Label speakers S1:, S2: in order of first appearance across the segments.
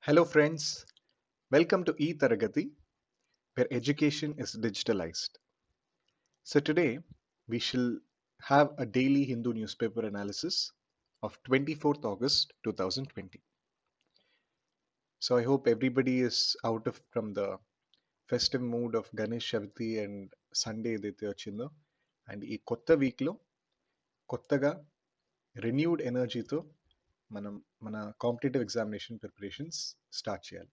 S1: Hello, friends. Welcome to E-Taragati, where education is digitalized. So, today we shall have a daily Hindu newspaper analysis of 24th August 2020. So, I hope everybody is out of from the festive mood of Ganesh Chavati and Sunday ఏదైతే వచ్చిందో and ఈ కొత్త వీక్లో కొత్తగా renewed ఎనర్జీతో మనం మన competitive examination preparations start చేయాలి.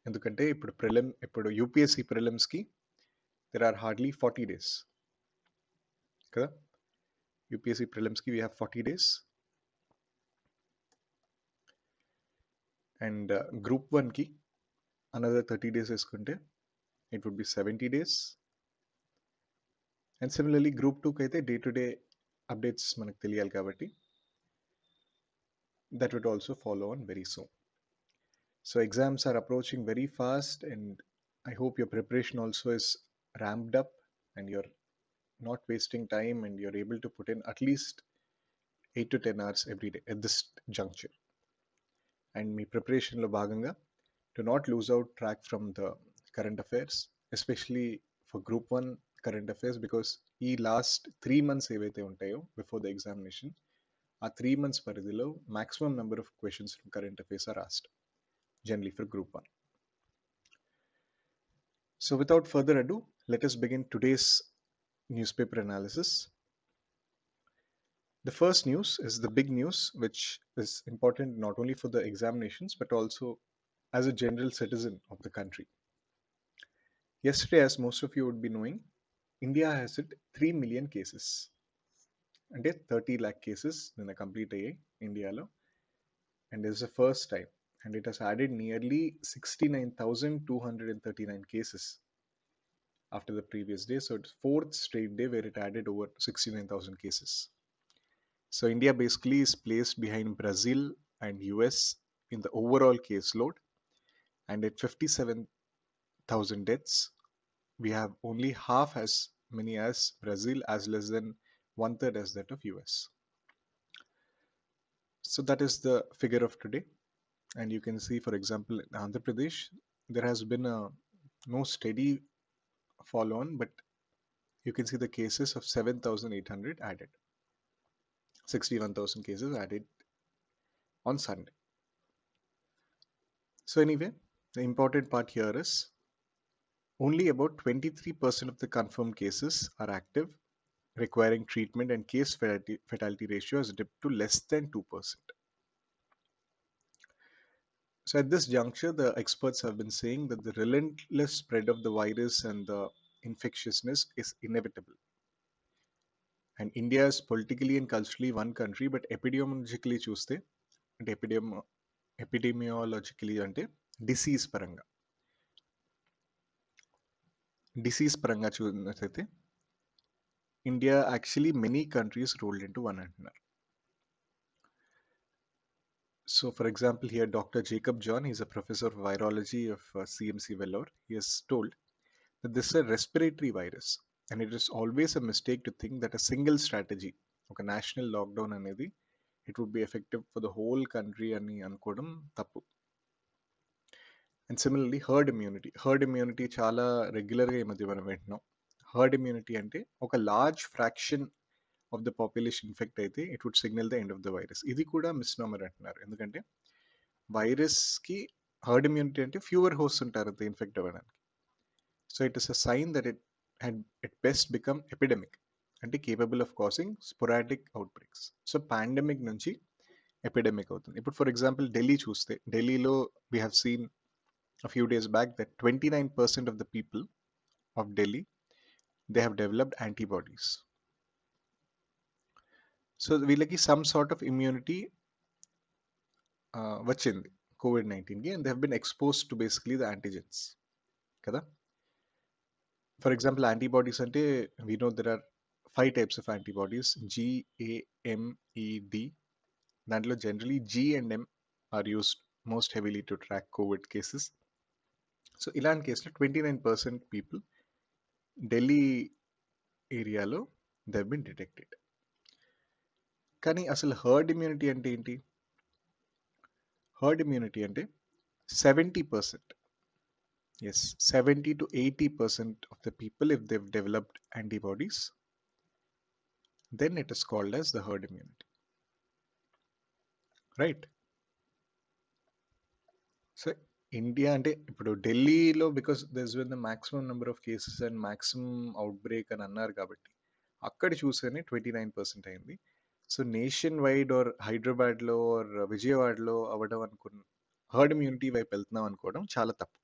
S1: ఎందుకంటే ఇప్పుడు యూపీఎస్సీ ప్రిలిమ్స్కి there are hardly 40 days. కదా యూపీఎస్సీ ప్రిలిమ్స్కి we have 40 days and group వన్కి అనదర్ 30 days వేసుకుంటే it would be 70 days and similarly group టూకి అయితే డే టు డే అప్డేట్స్ మనకు తెలియాలి కాబట్టి that would also follow on very soon. So exams are approaching very fast and I hope your preparation also is ramped up and you're not wasting time and you're able to put in at least 8 to 10 hours every day at this juncture. And మీ ప్రిపరేషన్లో భాగంగా to not lose out track from the current affairs especially for group one current affairs because ఈ last 3 months ఏవైతే ఉంటాయో before the examination ఆ 3 months పరిధిలో maximum number of questions from current affairs are asked generally for group 1. So without further ado, let us begin today's newspaper analysis. The first news is the big news, which is important not only for the examinations but also as a general citizen of the country. Yesterday, as most of you would be knowing, India has hit 3 million cases. అంటే 30 lakh cases నిన్న complete అయ్యాయి ఇండియాలో and it's the first time and it has added nearly 69,239 cases after the previous day. So it's fourth straight day where it added over 69,000 cases. So India basically is placed behind Brazil and US in the overall caseload, and at 57,000 deaths, we have only half as many as Brazil, as less than one third as that of US. So that is the figure of today. And you can see, for example, in Andhra Pradesh, there has been no steady fall on, but you can see the cases of 7,800 added. 61,000 cases added on Sunday. So anyway, the important part here is only about 23% of the confirmed cases are active, requiring treatment, and case fatality ratio has dipped to less than 2%. So at this juncture, the experts have been saying that the relentless spread of the virus and the infectiousness is inevitable. And India is politically and culturally one country, but epidemiologically చూస్తే అంటే epidemiologically అంటే disease పరంగా చూసినట్లయితే India actually many countries rolled into one అంటున్నారు. So, for example, here Dr. Jacob John, he's a professor of virology of CMC Vellore. He has told that this is a respiratory virus, and it is always a mistake to think that a single strategy, ఒక national lockdown అనేది, it would be effective for the whole country అని అనుకోవడం తప్పు. And similarly, herd immunity చాలా రెగ్యులర్గా ఈ మధ్య మనం వింటున్నాం. హర్డ్ ఇమ్యూనిటీ అంటే ఒక large fraction of the population infect అయితే it would signal the end of the virus. ఇది కూడా మిస్నామర్ అంటున్నారు. ఎందుకంటే వైరస్కి హర్డ్ ఇమ్యూనిటీ అంటే ఫ్యూవర్ హోస్ట్ ఉంటారు అంతే ఇన్ఫెక్ట్ అవ్వడానికి. So it is a sign that it had at best become epidemic, అంటే capable of causing sporadic outbreaks. So pandemic నుంచి ఎపిడమిక్ అవుతుంది. ఇప్పుడు ఫర్ ఎగ్జాంపుల్ ఢిల్లీ చూస్తే, ఢిల్లీలో we have seen a few days back that 29% of the people of Delhi, they have developed antibodies. So వీళ్ళకి some sort of immunity వచ్చింది COVID-19కి, and they have been exposed to basically the antigens కదా. For example, antibodies అంటే we know there are 5 types of antibodies, GAMED. దాంట్లో generally G and M are used most heavily to track COVID cases. So ఇలాంటి కేసులో 29% people Delhi ఏరియాలో they have been detected. కానీ అసలు heard immunity అంటే ఏంటి? Heard immunity అంటే 70%. Yes, 70 to 80% of the people, if they've developed antibodies, then it is called as the herd immunity, right? So India అంటే ఇప్పుడు ఢిల్లీలో because there's been the maximum number of cases and maximum outbreak అని అన్నారు కాబట్టి అక్కడ చూసేనే 29% అయింది. So nationwide or హైదరాబాద్లో ఆర్ విజయవాడలో అవ్వడం అనుకున్న హర్డ్ ఇమ్యూనిటీ వైపు వెళ్తున్నాం అనుకోవడం చాలా తప్పు.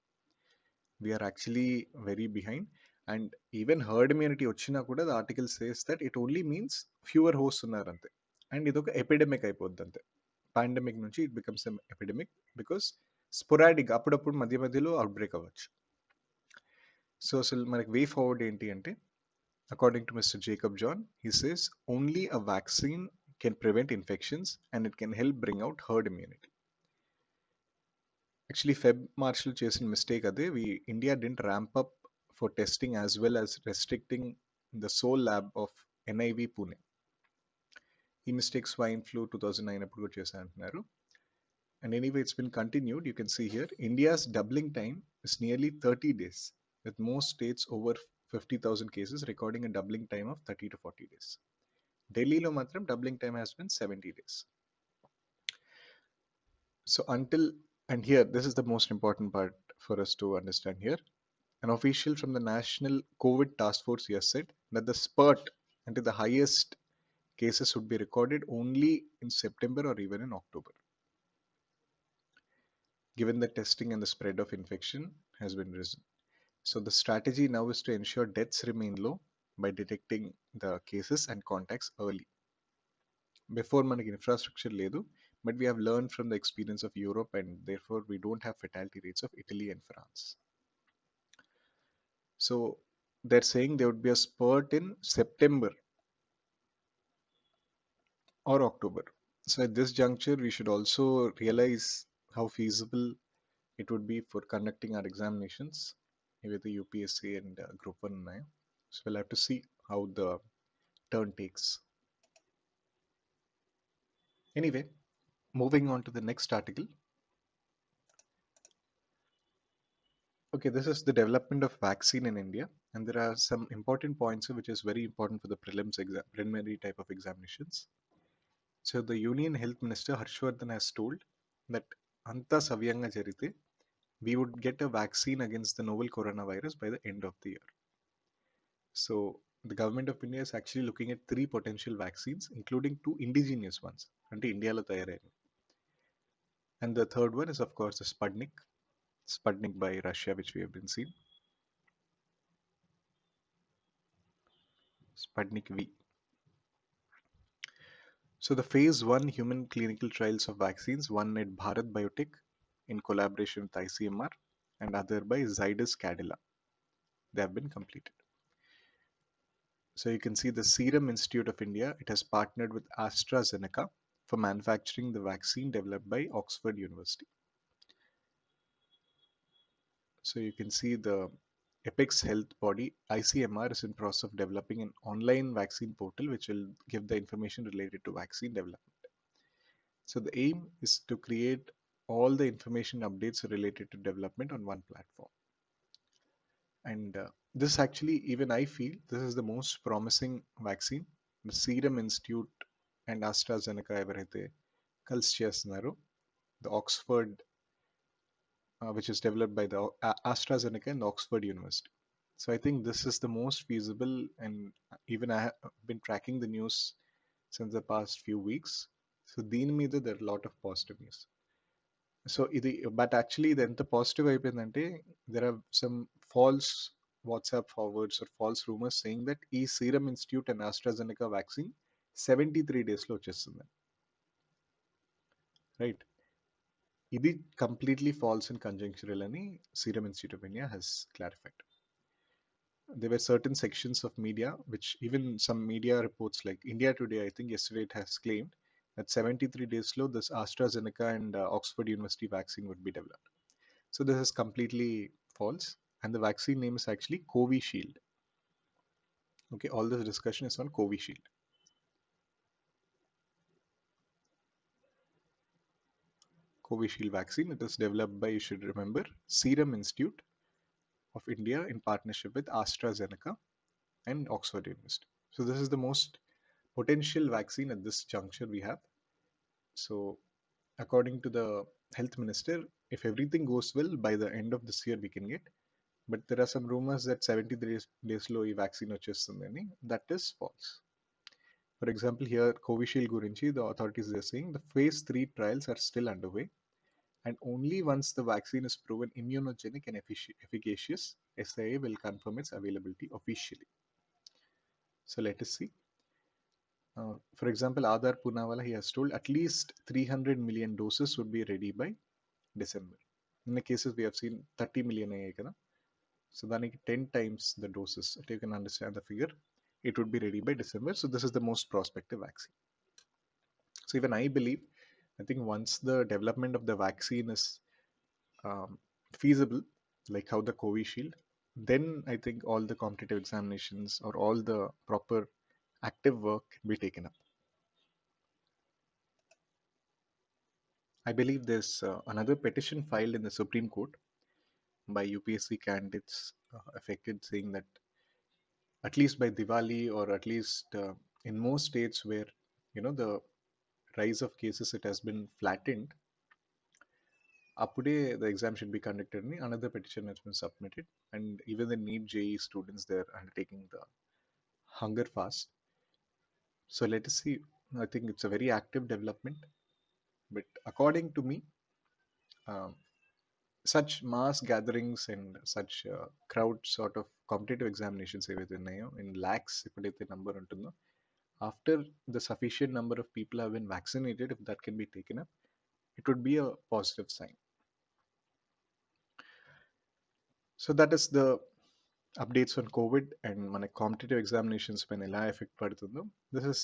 S1: We are actually very behind. And even herd immunity వచ్చినా కూడా the article says that it only means fewer host ఉన్నారు అంతే. అండ్ ఇది ఒక ఎపిడమిక్ అయిపోద్ది అంతే. పాండమిక్ నుంచి it becomes epidemic because sporadic అప్పుడప్పుడు మధ్య మధ్యలో అవుట్ బ్రేక్ అవ్వచ్చు. సో అసలు మనకి వే ఫార్వర్డ్ ఏంటి అంటే, according to mister Jacob John, he says only a vaccine can prevent infections and it can help bring out herd immunity. Actually, Feb Marshall చేసిన mistake అదే. India didn't ramp up for testing as well as restricting the sole lab of NIV Pune. ఈ mistake swine flu 2009 అప్పుడు కూడా చేశా అంటున్నారు. And anyway, it's been continued. You can see here, India's doubling time is nearly 30 days, with most states over 50,000 cases recording a doubling time of 30 to 40 days. Delhi-lo matram doubling time has been 70 days. So until, and here, this is the most important part for us to understand here. An official from the National COVID Task Force yes said that the spurt until the highest cases would be recorded only in September or even in October, given the testing and the spread of infection has been risen. So the strategy now is to ensure deaths remain low by detecting the cases and contacts early. Before మనకి infrastructure లేదు, but we have learned from the experience of Europe and therefore we don't have fatality rates of Italy and France. So they're saying there would be a spurt in September or October. So at this juncture, we should also realize how feasible it would be for conducting our examinations with the UPSC and Group 1 and 9. So we'll have to see how the turn takes. Anyway, moving on to the next article. Okay, this is the development of vaccine in India, and there are some important points which is very important for the preliminary type of examinations. So the Union Health Minister Harshvardhan has told that anta savyanga jarite we would get a vaccine against the novel coronavirus by the end of the year. So the government of India is actually looking at 3 potential vaccines, including 2 indigenous ones, ante India lo tayarayini. And the third one is of course the Sputnik by Russia, which we have been seeing, Sputnik V. So the phase 1 human clinical trials of vaccines, one at Bharat Biotech in collaboration with ICMR and other by Zydus Cadila, they have been completed. So you can see the Serum Institute of India, it has partnered with AstraZeneca for manufacturing the vaccine developed by Oxford University. So you can see the Apex Health body, ICMR, is in process of developing an online vaccine portal which will give the information related to vaccine development. So the aim is to create all the information updates related to development on one platform. And this actually, even I feel, this is the most promising vaccine. The Serum Institute and AstraZeneca ఎవరైతే కలిసి చేస్తున్నారో, the Oxford, which is developed by the AstraZeneca and the Oxford University. So I think this is the most feasible, and even I have been tracking the news since the past few weeks. So దీని మీద there are a lot of positive news. So ఇది but actually ఇది ఎంత positive అయిపోయిందంటే there are some false WhatsApp forwards are false rumours saying that ఈ serum institute and AstraZeneca vaccine 73 డేస్లో వచ్చేస్తుంది, right? ఇది కంప్లీట్లీ ఫాల్స్ అండ్ కంజంక్చురల్ అని serum institute of India has clarified. There were certain sections of media, which even some media reports like India Today, I think yesterday it has claimed that 73 days slow, this AstraZeneca and Oxford University vaccine would be developed. So this is completely false, and the vaccine name is actually Covishield. Okay, all this discussion is on Covishield. Covishield vaccine. It is developed by, you should remember, Serum Institute of India in partnership with AstraZeneca and Oxford University. So this is the most potential vaccine at this juncture we have. So according to the health minister, if everything goes well, by the end of this year we can get. But there are some rumors that 70 days లో ఈ vaccine వచ్చేస్తుందని. That is false. For example, here Covishield gurinchi, the authorities are saying the phase 3 trials are still underway, and only once the vaccine is proven immunogenic and efficacious, SIA will confirm its availability officially. So let us see. For example, Adar Poonawalla, he has told at least 300 million doses would be ready by December. In the cases we have seen 30 million అయ్యాయి కదా. So దానికి 10 times the doses. If you can understand the figure, it would be ready by December. So this is the most prospective vaccine. So even I believe, I think once the development of the vaccine is um, feasible, like how the Covishield, then I think all the competitive examinations or all the proper active work can be taken up. I believe there's another petition filed in the Supreme Court by UPSC candidates affected, saying that at least by Diwali, or at least in most states where the rise of cases, it has been flattened, Apude the exam should be conducted. Another petition has been submitted, and even the NEET JE students, they're undertaking the hunger fast. So let us see. I think it's a very active development, but according to me, um, such mass gatherings and such crowd sort of competitive examinations ఏవైతే ఉన్నాయో in lakhs ఎప్పుడైతే number ఉంటుందో, after the sufficient number of people have been vaccinated, if that can be taken up, it would be a positive sign. So that is the updates on COVID and మన competitive examinations పైన ఎలా effect పడుతుందో. This is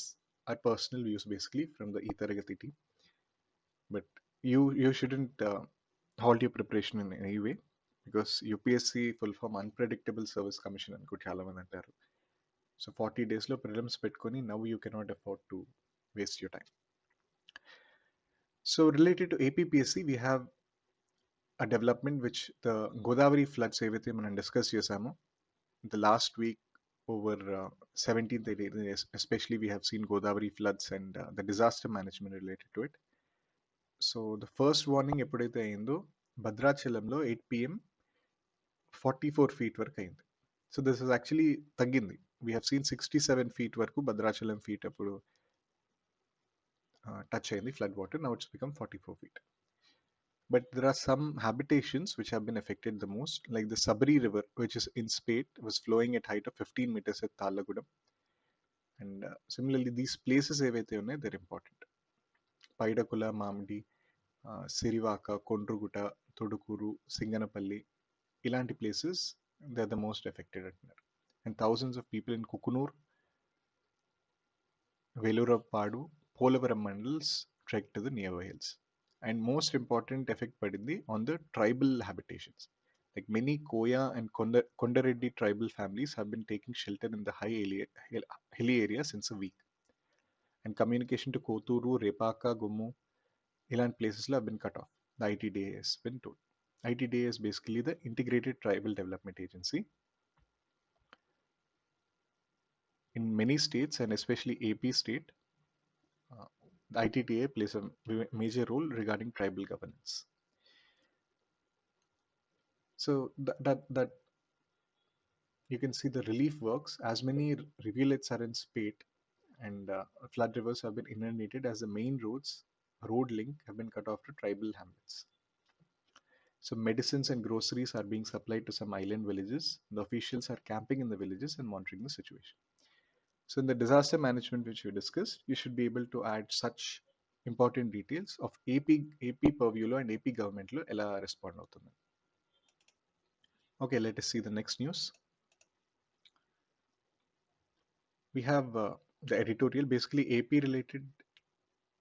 S1: our personal views basically from the ఈ తరగతి team. But you shouldn't halt your preparation in any way, because UPSC full form Unpredictable Service Commission అని కూడా చాలా మంది అంటారు. So 40 daysలో prelims పెట్టుకొని, now you cannot afford to waste your time. So related to APPSC, we have a development which the Godavari floods ఏవైతే మనం discuss చేసామో the last week, over 17th, especially we have seen Godavari floods and the disaster management related to it. So the first warning ఎప్పుడైతే అయిందో, భద్రాచలంలో 8 p.m. 44 feet వరకు అయింది. So this is actually తగ్గింది. We have scene 67 feet వరకు Bhadrachalam feet అప్పుడు touch అయింది flood water. Now it's become 44 feet. But there are some habitations which have been affected the most, like the Sabri River, which is in Spate, was flowing at height of 15 meters at Talagudam. And similarly, these places ఏవైతే ఉన్నాయో, they're important. పైడకుల, మామిడి, సిరివాక, కొండ్రుగుట, తొడుకూరు, సింగనపల్లి, ఇలాంటి places, they're the most affected అంటున్నారు. And thousands of people in Kukunur, Velurapadu, Polavaram mandals trek to the nearby hills. And most important effect padindi on the tribal habitations. Like many Koya and Kondareddy tribal families have been taking shelter in the hilly area since a week. And communication to Koturu, Repaka, Gummu, ilan places have been cut off. The ITDA has been told. ITDA is basically the Integrated Tribal Development Agency. In many states, and especially AP state, the ITTA plays a major role regarding tribal governance. So that you can see the relief works, as many rivulets are in Spate, and flood rivers have been inundated, as the main road link have been cut off to tribal hamlets. So medicines and groceries are being supplied to some island villages. The officials are camping in the villages and monitoring the situation. So in the disaster management which we discussed, you should be able to add such important details of AP purview lo and AP government lo ela respond avutundi. Okay, let us see the next news. We have the editorial, basically AP related.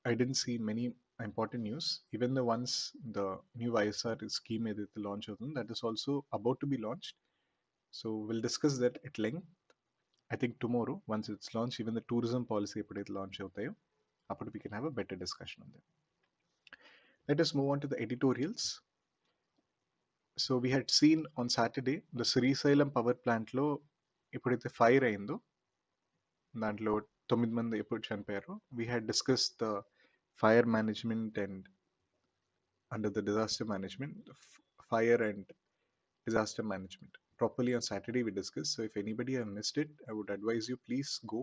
S1: I didn't see many important news. Even the ones, the new ISR scheme ఏదైతే launch అవుతుంది, that is also about to be launched. So we'll discuss that at length. I think tomorrow, once it's launched, even the tourism policy ఎప్పుడైతే launch అవుతాయో, అప్పుడు we can have a better discussion on that. Let us move on to the editorials. So we had seen on Saturday the Srisailam power ప్లాంట్లో ఎప్పుడైతే fire అయిందో దాంట్లో 9 మంది ఎప్పుడు చనిపోయారో we had discuss the fire management and under the disaster management fire and disaster management properly on Saturday we discussed. So if anybody have missed it, I would advise you please go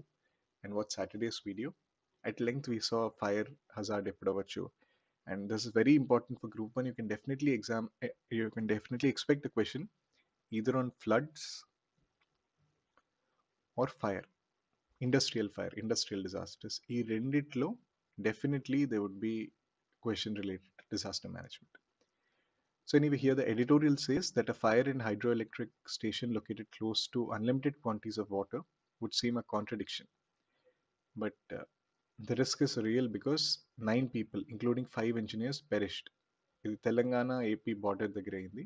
S1: and watch Saturday's video. At length we saw fire hazard epidavachu, and this is very important for group 1. You can definitely you can definitely expect a question either on floods or fire, industrial disasters. ఈ రెండిట్లో definitely there would be question related to disaster management. So anyway, here the editorial says that a fire in hydroelectric station located close to unlimited quantities of water would seem a contradiction. But the risk is real because 9 people, including 5 engineers, perished. ఇది Telangana AP border దగ్గర అయింది.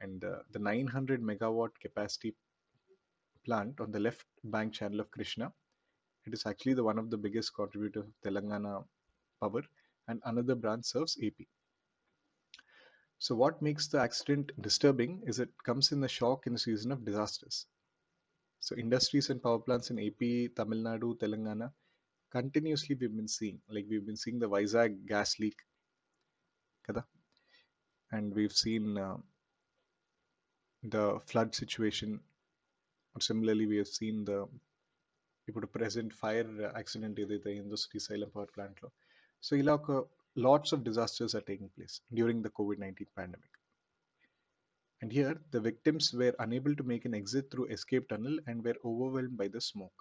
S1: And the 900 megawatt capacity plant on the left bank channel of Krishna, it is actually the one of the biggest contributors of Telangana power, and another branch serves AP. So what makes the accident disturbing is it comes in the shock in the season of disasters. So industries and power plants in AP, Tamil Nadu, Telangana, continuously we've been seeing the Vizag gas leak, kada? And we've seen the flood situation, or similarly we have seen the ఇప్పుడు present fire accident ఏదైతే అయిందో Srisailam power ప్లాంట్లో. So ఇలా ఒక lots of disasters are taking place during the COVID-19 pandemic. And here, the victims were unable to make an exit through escape tunnel and were overwhelmed by the smoke.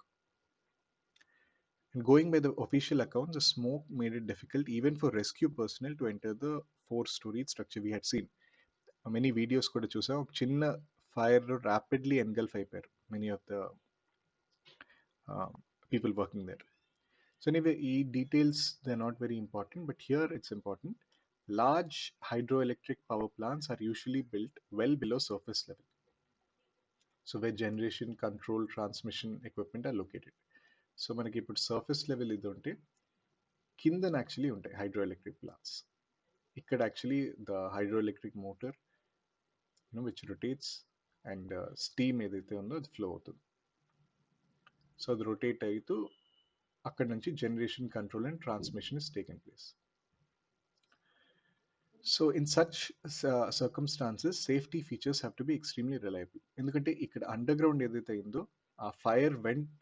S1: And going by the official accounts, the smoke made it difficult even for rescue personnel to enter the four-storied structure we had seen. Many videos కూడా చూసాం, ఒక చిన్న fire rapidly engulf అయిపోయారు many of the people working there. So anyway, details they're not very important, but here it's important. Large hydroelectric power plants are usually built well below surface level. So where generation, control, transmission equipment are located. So మనకి ఇప్పుడు surface level ఇది ఉంటే కిందన actually ఉంటాయి hydroelectric plants. ఇక్కడ actually the hydroelectric motor which rotates and steam ఏదైతే ఉందో అది ఫ్లో అవుతుంది. సో అది రొటేట్ అవుతూ అక్కడ నుంచి generation, control and transmission is taken place. So in such circumstances safety features have to be extremely reliable. ఎందుకంటే ఇక్కడ అండర్ గ్రౌండ్ ఏదైతే అయిందో ఆ ఫైర్ వెంట్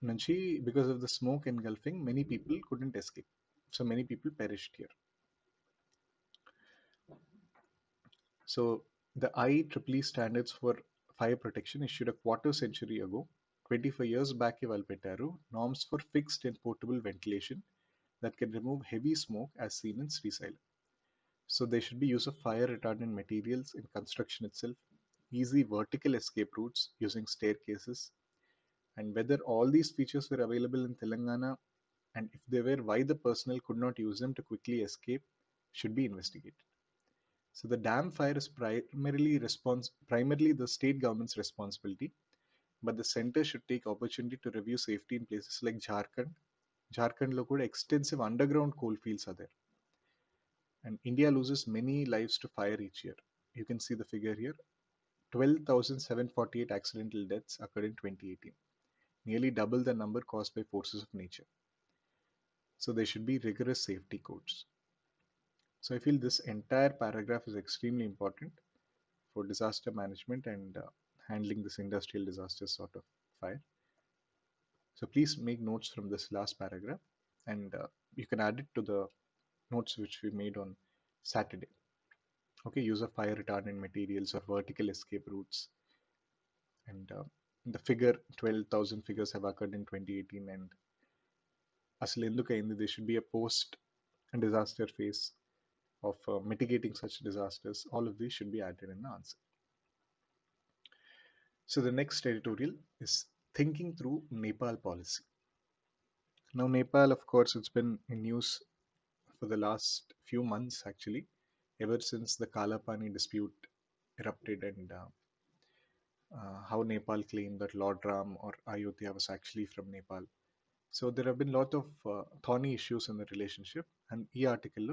S1: నుంచి, because of the smoke engulfing, many people couldn't escape. So many people perished here. So the IEEE standards for fire protection issued a quarter century ago, 25 years back ఇవాళ పెట్టారు norms for fixed and portable ventilation that can remove heavy smoke as seen in Srisailam. So there should be use of fire retardant materials in construction itself, easy vertical escape routes using staircases, and whether all these features were available in Telangana, and if they were, why the personnel could not use them to quickly escape, should be investigated. So the dam fire is primarily the state government's responsibility, but the center should take opportunity to review safety in places like Jharkhand. Jharkhand lo kuda extensive underground coal fields are there, and India loses many lives to fire each year. You can see the figure here. 12,748 accidental deaths occurred in 2018, nearly double the number caused by forces of nature. So there should be rigorous safety codes. So I feel this entire paragraph is extremely important for disaster management and handling this industrial disaster sort of fire. So please make notes from this last paragraph, and you can add it to the notes which we made on Saturday. Okay, use of fire retardant materials or vertical escape routes. And the figure 12,000 figures have occurred in 2018, and అసలు ఎందుకు అయింది, there should be a post disaster phase of mitigating such disasters. All of these should be added in the answer. So the next editorial is thinking through Nepal policy. Now Nepal, of course, it's been in news for the last few months actually, ever since the Kalapani dispute erupted, and how Nepal claimed that Lord Ram or Ayodhya was actually from Nepal. So there have been a lot of thorny issues in the relationship, and ఈ article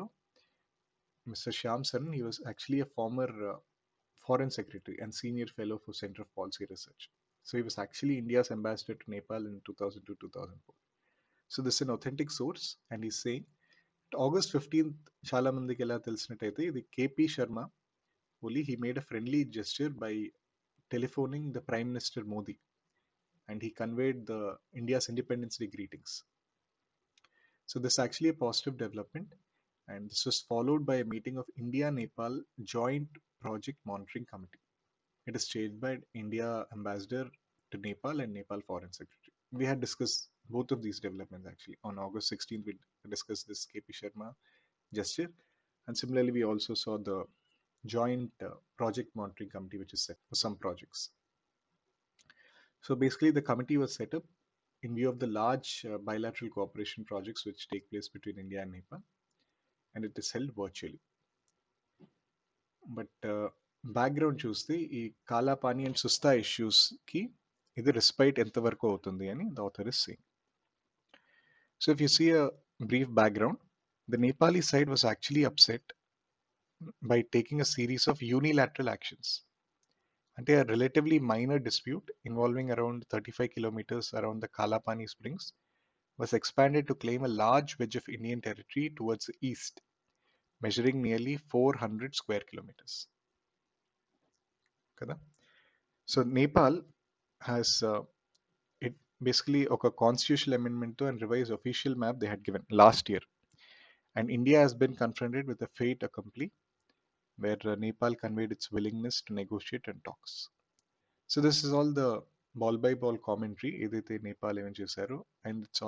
S1: Mr. Shyam Saran, he was actually a former foreign secretary and senior fellow for Center of Policy Research. So he was actually India's ambassador to Nepal in 2002 2004. So this is an authentic source, and he's saying August 15th, చాలా మందికి ఎలా తెలిసినట్టయితే ఇది KP Sharma only he made a friendly gesture by telephoning the Prime Minister Modi, and he conveyed the India's Independence Day greetings. So this is actually a positive development, and this was followed by a meeting of India Nepal Joint Project Monitoring Committee. It is chaired by India Ambassador to Nepal and Nepal Foreign Secretary. We had discussed both of these developments actually. On August 16th, we discussed this KP Sharma gesture, and similarly, we also saw the joint project monitoring committee, which is set for some projects. So basically, the committee was set up in view of the large bilateral cooperation projects which take place between India and Nepal, and it is held virtually. But background చూస్తే ఈ Kalapani and సుస్తా ఇష్యూస్కి ఇది respite ఎంతవరకు అవుతుంది అని the author is saying. So if you see a brief background, the Nepali side was actually upset by taking a series of unilateral actions. అంటే a relatively minor dispute involving around 35 kilometers around the Kalapani Springs was expanded to claim a large wedge of Indian territory towards the east, measuring nearly 400 square kilometers. Kada? So Nepal has it basically a constitutional amendment to and revised official map they had given last year, and India has been confronted with a fait accompli where Nepal conveyed its willingness to negotiate and talks. So this is all the ball by ball commentary ఏదైతే నేపాల్ ఏమని చేశారో, and it's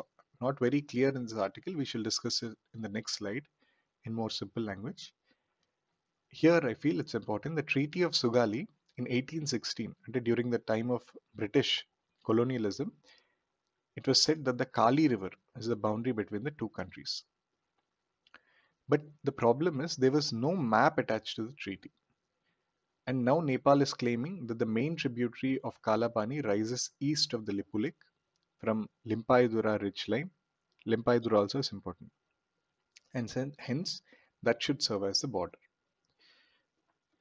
S1: not very clear in this article. We shall discuss it in the next slide in more simple language. Here I feel it's important. The Treaty of Sugali in 1816, during the time of British colonialism, it was said that the Kali River is the boundary between the two countries. But the problem is there was no map attached to the treaty. And now Nepal is claiming that the main tributary of Kalapani rises east of the Lipulek from Limpaidura ridgeline. Limpaidura also is important. And hence, that should serve as the border.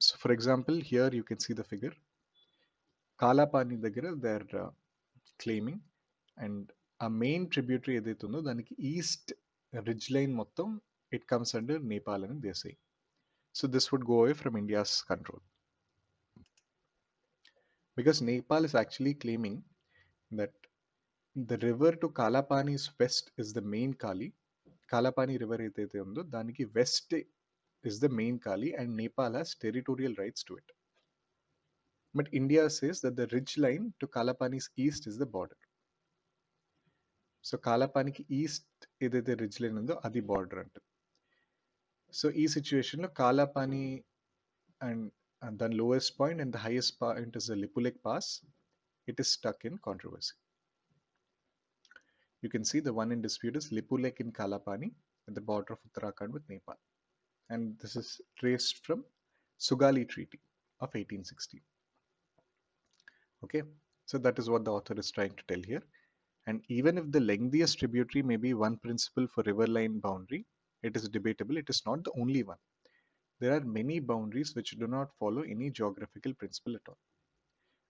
S1: So for example, here you can see the figure. Kalapani దగ్గర they're claiming, and a main tributary ఏదైతే ఉందో దానికి east ridge line మొత్తం it comes under Nepal and they say. So this would go away from India's control. Because Nepal is actually claiming that the river to Kalapani's west is the main Kali. Kalapani river ఏదైతే ఉందో దానికి west is the main Kali, and Nepal has territorial rights to it. But India says that the ridge line to Kalapani's east is the border. So Kalapaniki east ఏదైతే ridge line ఉందో అది border అంట. So ఈ situation లో Kalapani and the lowest point and the highest point is the Lipulek Pass. It is stuck in controversy. You can see the one in dispute is Lipulek in Kalapani at the border of Uttarakhand with Nepal. And this is traced from Sugali Treaty of 1816. Okay, so that is what the author is trying to tell here. And even if the lengthiest tributary may be one principle for riverline boundary, it is debatable. It is not the only one. There are many boundaries which do not follow any geographical principle at all.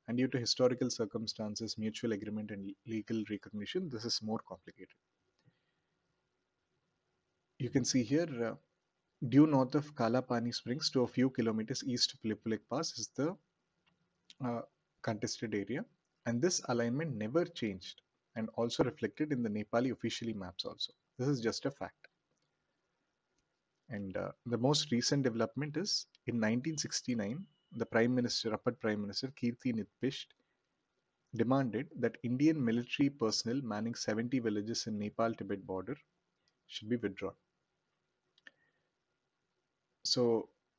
S1: And due to historical circumstances, mutual agreement, and legal recognition, this is more complicated. You can see here, due north of Kalapani Springs to a few kilometers east of Lipulek Pass is the contested area, and this alignment never changed and also reflected in the Nepali officially maps also. This is just a fact. And the most recent development is in 1969, the Prime Minister, Upper Prime Minister Kirti Nitpisht demanded that Indian military personnel manning 70 villages in Nepal-Tibet border should be withdrawn. So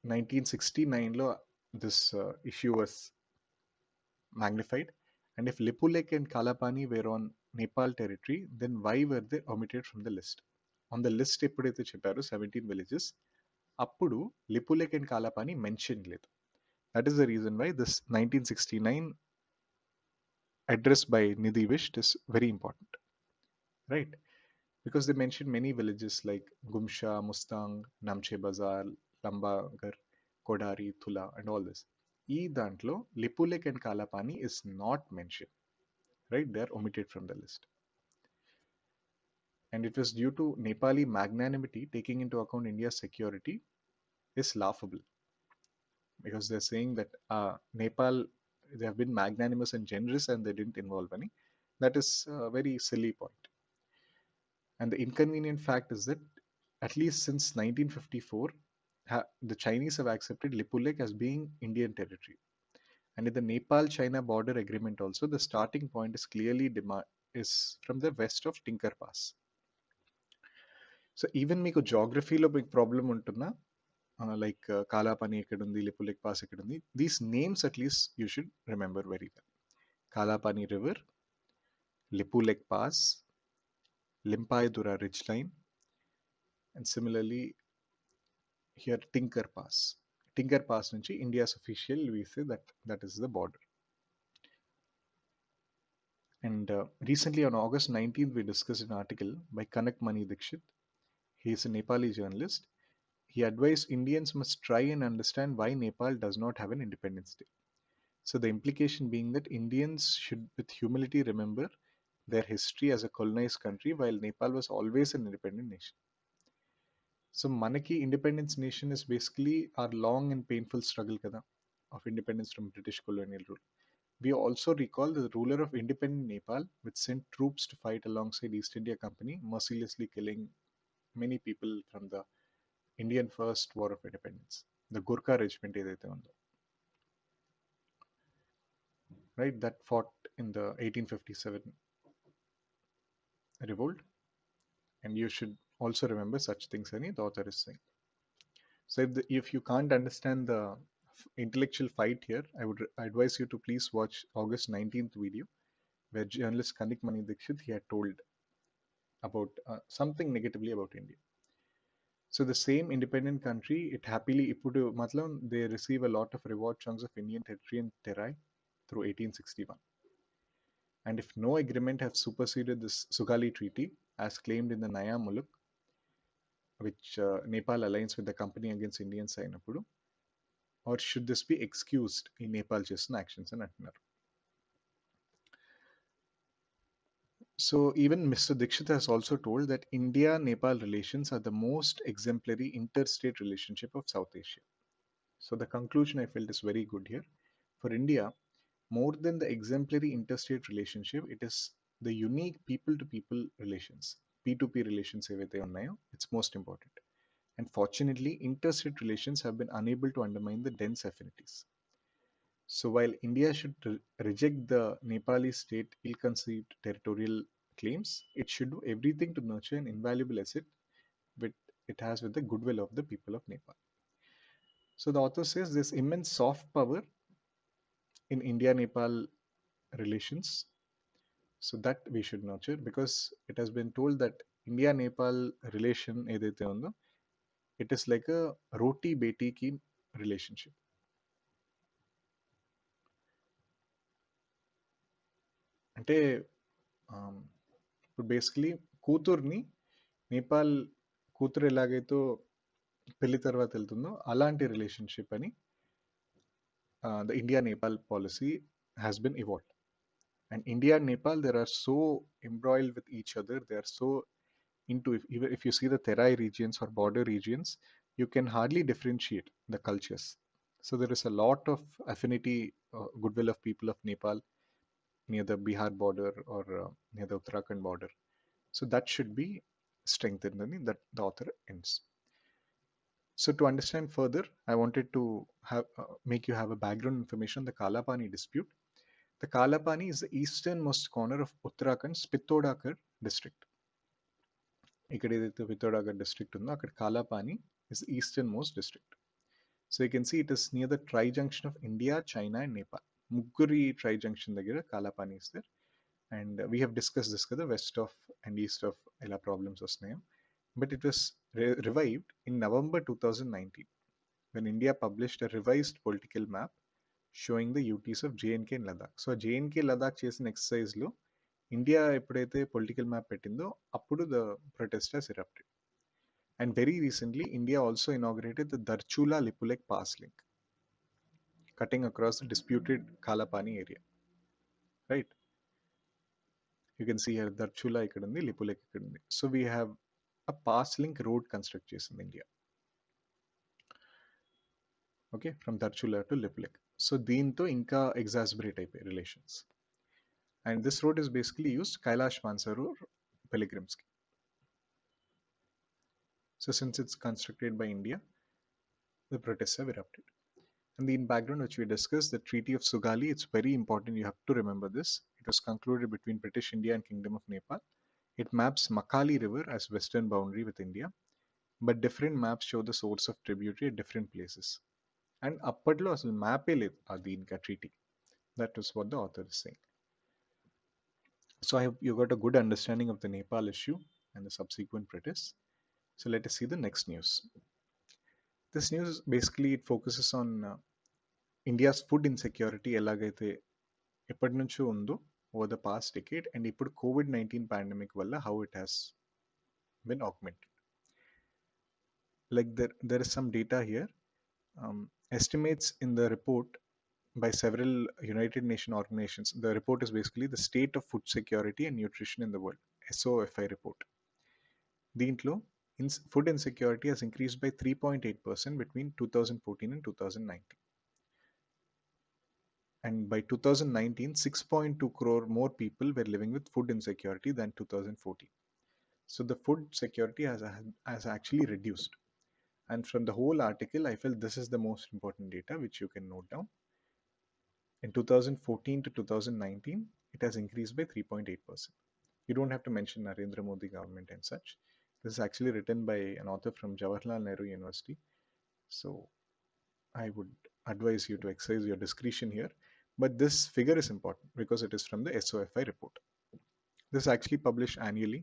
S1: 1969 lo this issue was magnified, and if Lipulek and Kalapani were on Nepal territory, then why were they omitted from the list? On the list ఎప్పుడైతే చెప్పారో 17 villages, అప్పుడు Lipulek and Kalapani mentioned లేదు. That is the reason why this 1969 address by Nidhi Visht is very important, right? Because they mentioned many villages like Gumsha, Mustang, Namche Bazar, Lambagar, Kodari, Thula, and all this. E dantlo, Lipulek and Kalapani is not mentioned, right? They are omitted from the list. And it was due to Nepali magnanimity taking into account India's security is laughable because they're saying that Nepal, they have been magnanimous and generous and they didn't involve any. That is a very silly point. And the inconvenient fact is that at least since 1954, the Chinese have accepted Lipulek as being Indian territory. And in the Nepal-China border agreement also, the starting point is clearly is from the west of Tinker Pass. So even మీకు జాగ్రఫీలో మీకు problem ఉంటున్నా like Kalapani ఎక్కడుంది Lipulekh pass ఎక్కడుంది these names at least you should remember very well Kalapani river Lipulekh pass Limpiyadhura ridge line and similarly here Tinker pass నుంచి India's official we say that is the border and recently on August 19th we discussed an article by Kanak Mani Dikshit. He is a Nepali journalist. He advised Indians must try and understand why Nepal does not have an Independence Day. So, the implication being that Indians should, with humility, remember their history as a colonized country while Nepal was always an independent nation. So, Manaki independence nation is basically our long and painful struggle kada, of independence from British colonial rule. We also recall the ruler of independent Nepal, which sent troops to fight alongside East India Company, mercilessly killing many people from the Indian First War of Independence, the Gurkha Regiment ఏదైతే ఉందో, right, that fought in the 1857 revolt. And you should also remember such things any the author is saying. So if you can't understand the intellectual fight here, I would advise you to please watch August 19th video where journalist Kanik Mani Dikshit he had told about something negatively about India. So the same independent country, it happily ఇప్పుడు matlab they receive a lot of reward chunks of Indian territory and terai through 1861. And if no agreement has superseded this Sugali Treaty as claimed in the Naya Muluk, which Nepal aligns with the company against Indians అయినప్పుడు, or should this be excused in Nepal చేస్తున్న actions అని అంటున్నారు. So even Mr. Dikshit has also told that India-Nepal relations are the most exemplary interstate relationship of South Asia. So the conclusion I felt is very good here. For India, more than the exemplary interstate relationship, it is the unique people-to-people relations, P2P relations ఏవైతే ఉన్నాయో, it's most important. And fortunately, interstate relations have been unable to undermine the dense affinities. So while India should reject the Nepali state ill-conceived territorial claims, it should do everything to nurture an invaluable asset which it has with the goodwill of the people of Nepal. So the author says this immense soft power in India-Nepal relations, so that we should nurture because it has been told that India-Nepal relation ఏదైతే ఉందో, it is like a roti beti ki relationship. అంటే ఇప్పుడు basically కూతుర్ని నేపాల్ కూతురు ఎలాగైతే పెళ్లి తర్వాత వెళ్తుందో అలాంటి రిలేషన్షిప్ అని the India Nepal policy has been evolved. And India and Nepal there are so embroiled with each other, they are so into, even if you see the Terai regions or border regions, you can hardly differentiate the cultures. So there is a lot of affinity, goodwill of people of Nepal near the Bihar border or near the Uttarakhand border. So that should be strengthened, that the author ends. So to understand further, I wanted to have make you have a background information on the Kalapani dispute. The Kalapani is the easternmost corner of Uttarakhand's Pithodakar district. ఇక్కడ ఏదైతే పిత్తోడాగఢ్ district ఉందో అక్కడ Kalapani is easternmost district. So you can see it is near the tri junction of India, China and Nepal. ముగ్గురి tri junction దగ్గర Kalapani is there. And we have discuss this కదా, west of and east of ఎలా problems వస్తున్నాయో. But it was revived in November 2019 when India published a revised political map showing the UTs of JNK and Ladakh. So JNK Ladakh చేసిన ఎక్సర్సైజ్లో India ఎప్పుడైతే political map పెట్టిందో అప్పుడు the protest has erupted. And very recently, India also inaugurated the Darchula Lipulek Pass link, cutting across the disputed Kalapani area. Right? You can see here Darchula ఇక్కడ ఉంది, Lipulek ఇక్కడ ఉంది. So we have a pass link road construct చేసింది India. Okay, from Darchula to Lipulek. So దీంతో ఇంకా ఎగ్జాస్బరేట్ అయిపోయి relations. And this road is basically used Kailash Mansarovar pilgrims. So since it's constructed by India, the protests have erupted. And in background, which we discussed, the Treaty of Sugali, it's very important. You have to remember this. It was concluded between British India and Kingdom of Nepal. It maps Makali River as western boundary with India, but different maps show the source of tributary at different places. And అప్పట్లో అసలు మ్యాపే లేదు అది ఇంకా treaty. That was what the author is saying. So I hope you got a good understanding of the Nepal issue and the subsequent protests. So let us see the next news. This news basically it focuses on India's food insecurity ఎలాగైతే ఎప్పటి నుంచో ఉందో over the past decade and ఇప్పుడు COVID-19 pandemic వల్ల how it has been augmented. Like there is some data here. Estimates in the report by several United Nations organizations. The report is basically the state of food security and nutrition in the world, SOFI report. దీంట్లో food insecurity has increased by 3.8% between 2014 and 2019. And by 2019, 6.2 crore more people were living with food insecurity than 2014. So the food security has actually reduced. And from the whole article, I feel this is the most important data which you can note down. In 2014 to 2019, it has increased by 3.8%. You don't have to mention Narendra Modi government and such. This is actually written by an author from Jawaharlal Nehru University. So I would advise you to exercise your discretion here. But this figure is important because it is from the SOFI report. This is actually published annually,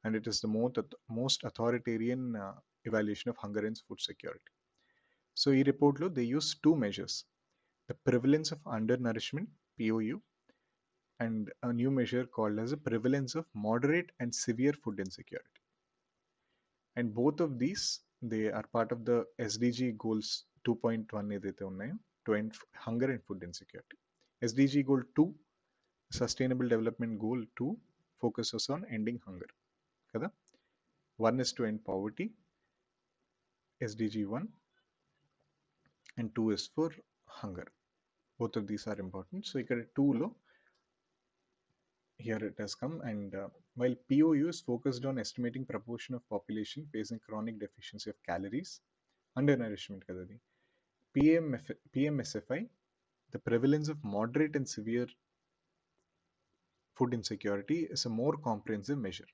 S1: and it is the most authoritarian evaluation of hunger and food security. So, in report, they use two measures: the prevalence of undernourishment (POU) and a new measure called as the prevalence of moderate and severe food insecurity. And both of these they are part of the SDG goals 2.1 ఏదైతే ఉన్నాయో to end hunger and food insecurity. SDG goal 2, Sustainable Development Goal 2, focuses on ending hunger. Kada? One is to end poverty, SDG 1, and 2 is for hunger. Both of these are important. So, ఇక్కడ 2 లో here it has come, and while POU is focused on estimating proportion of population facing chronic deficiency of calories, undernourishment kadadi. PMSFI, the prevalence of moderate and severe food insecurity is a more comprehensive measure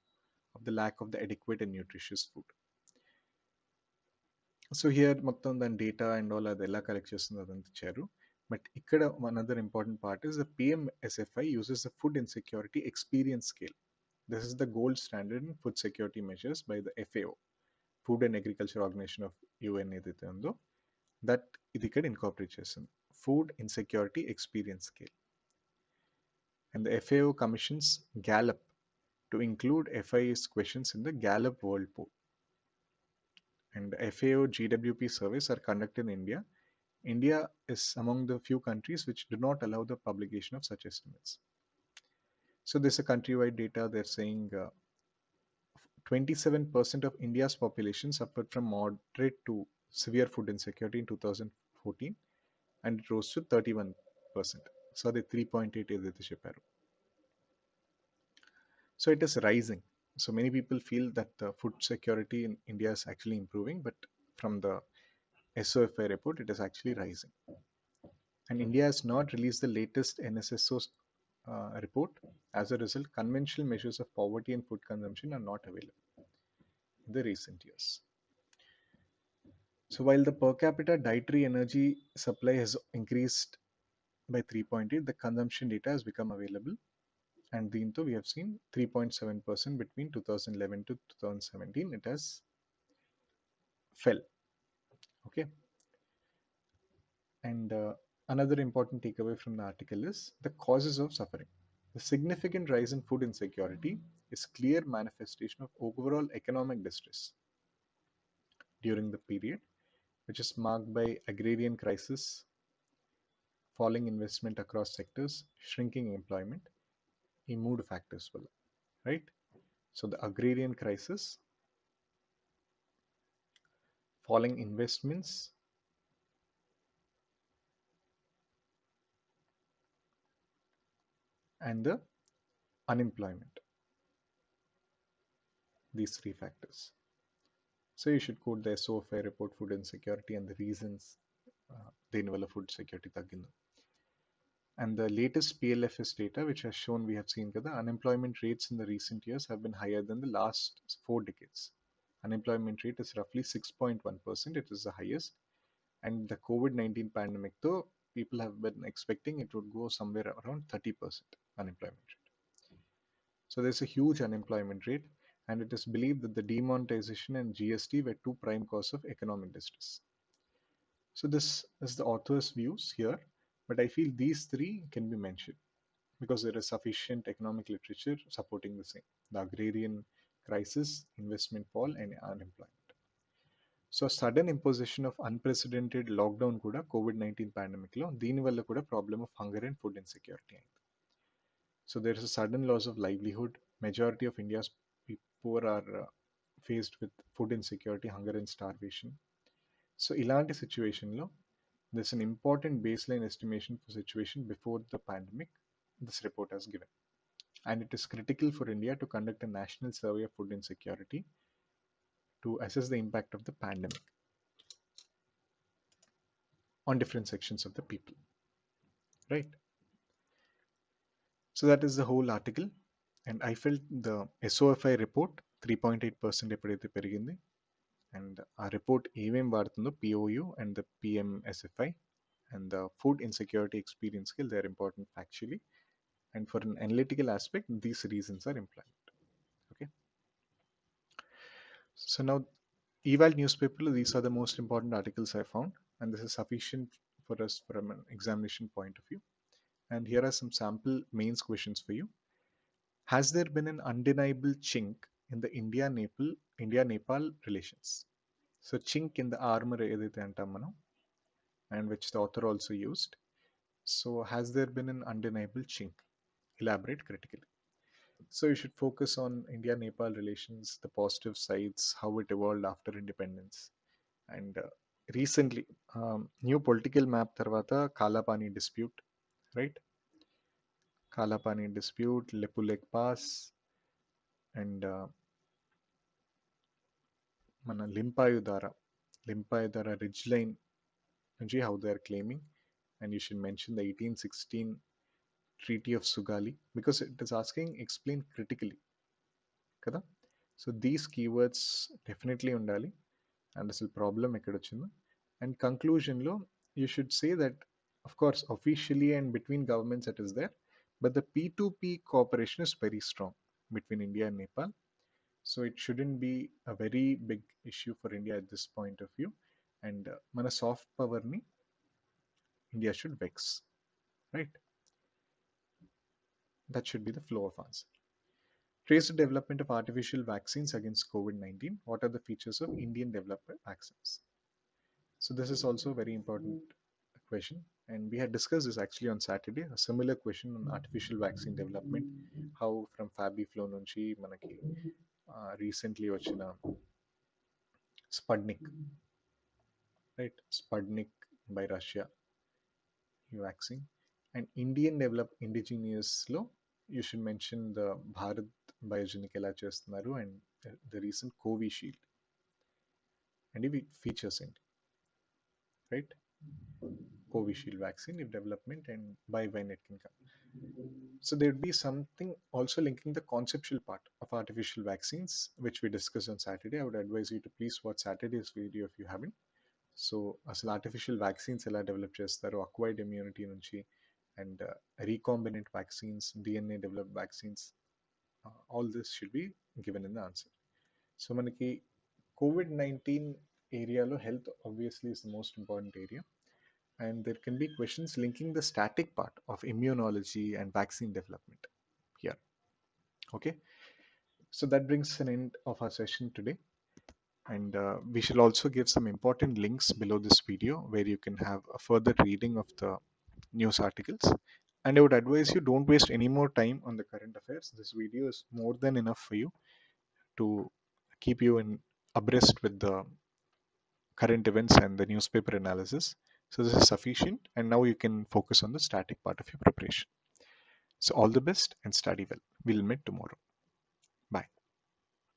S1: of the lack of the adequate and nutritious food. So here మొత్తం దాని data and all అది ఎలా collect చేస్తుందో అదంతా ఇచ్చారు. But ఇక్కడ another important part is the PMSFI uses the food insecurity experience scale. This is the gold standard in food security measures by the FAO, Food and Agriculture Organization of UN ఏదైతే ఉందో that ఇది ఇక్కడ incorporate చేస్తుంది, food insecurity experience scale. And the FAO commissions Gallup to include FIS questions in the Gallup World Poll. And the FAO GWP surveys are conducted in India. India is among the few countries which do not allow the publication of such estimates. So this is a countrywide data. They're saying 27% of India's population suffered from moderate to severe food insecurity in 2014, and it rose to 31%. So the 3.8 ఏదైతే చెప్పారు. So it is rising. So many people feel that the food security in India is actually improving, but from the SOFI report, it is actually rising. And India has not released the latest NSSO report. As a result, conventional measures of poverty and food consumption are not available in the recent years. So while the per capita dietary energy supply has increased by 3.8, the consumption data has become available. And దీంతో we have seen 3.7% between 2011 to 2017. It has fell. Okay. And another important takeaway from the article is the causes of suffering. The significant rise in food insecurity is clear manifestation of overall economic distress. during the period, which is marked by agrarian crisis, falling investment across sectors, shrinking employment, ఈ మూడు factors వల్ల, right? So the agrarian crisis, falling investments, and the unemployment, these three factors. So you should quote the SOFI report, food insecurity, and the reasons దేని వల్ల food security తగ్గిందో. And the latest PLFS data, which has shown, we have seen that the unemployment rates in the recent years have been higher than the last 4 decades. Unemployment rate is roughly 6.1%. It is the highest. And the COVID-19 pandemic, though, people have been expecting it would go somewhere around 30% unemployment rate. So there's a huge unemployment rate, and it is believed that the demonetization and GST were two prime causes of economic distress. So this is the author's views here, but I feel these three can be mentioned because there is sufficient economic literature supporting the same: the agrarian crisis, investment fall, and unemployment. So sudden imposition of unprecedented lockdown kuda COVID-19 pandemic lo దీని వల్ల కూడా problem of hunger and food insecurity అయింది. So there is a sudden loss of livelihood. Majority of India's poor are faced with food insecurity, hunger and starvation. So ఇలాంటి situation లో there's an important baseline estimation for situation before the pandemic this report has given. And it is critical for India to conduct a national survey of food insecurity to assess the impact of the pandemic on different sections of the people, right? So that is the whole article. And I felt the SOFI report 3.8% ఎప్పుడైతే పెరిగింది, and ఆ report ఏమేం వాడుతుందో POU and the PMSFI and the food insecurity experience skill, they are important factually. And for an analytical aspect, these reasons are implied. Okay. So now, eval newspaper, these are the most important articles I found, and this is sufficient for us from an examination point of view. And here are some sample mains questions for you. Has there been an undeniable chink in the India-Nepal relations? So chink in the armor ఏదైతే అంటాం మనం, and which the author also used. So has there been an undeniable chink? Elaborate critically. So you should focus on India-Nepal relations, the positive sides, how it evolved after independence. And recently, new political map tarvata Kalapani dispute, right? Kalapani dispute, Lepulek Pass, and మన లింపాయుధార ridge line నుంచి how they are claiming. And you should mention the 1816 Treaty of Sugali because it is asking explain critically కదా. So these keywords definitely ఉండాలి. And అసలు problem ఎక్కడ వచ్చిందో. And కంక్లూజన్లో you should say that of course officially and between governments it is there, but the P2P cooperation is very strong between India and Nepal. So it shouldn't be a very big issue for India at this point of view. And mana soft power ni India should vex, right? That should be the flow of answer. Trace the development of artificial vaccines against COVID-19. What are the features of Indian developed vaccines? So this is also a very important question. And we had discussed this actually on Saturday, a similar question on artificial vaccine development, how from Fabiflo nunchi manaki recently vachina Sputnik, right? Sputnik by Russia vaccine. And Indian developed indigenous law, you should mention the Bharat Biogenic ఎలా చేస్తున్నారు and the recent Covishield. And if it features in, right? Covishield vaccine, if development and by when it can come. So there would be something also linking the conceptual part of artificial vaccines, which we discussed on Saturday. I would advise you to please watch Saturday's video if you haven't. So అసలు artificial vaccines ఎలా develop చేస్తారు, acquired immunity నుంచి, and recombinant vaccines, DNA develop vaccines, all this should be given in the answer. So మనకి COVID-19 ఏరియాలో health obviously is the most important area, and there can be questions linking the static part of immunology and vaccine development here. Okay, so that brings an end of our session today. And we shall also give some important links below this video where you can have a further reading of the news articles. And I would advise you, don't waste any more time on the current affairs. This video is more than enough for you to keep you in abreast with the current events and the newspaper analysis. So this is sufficient, and now you can focus on the static part of your preparation. So all the best and study well. We'll meet tomorrow.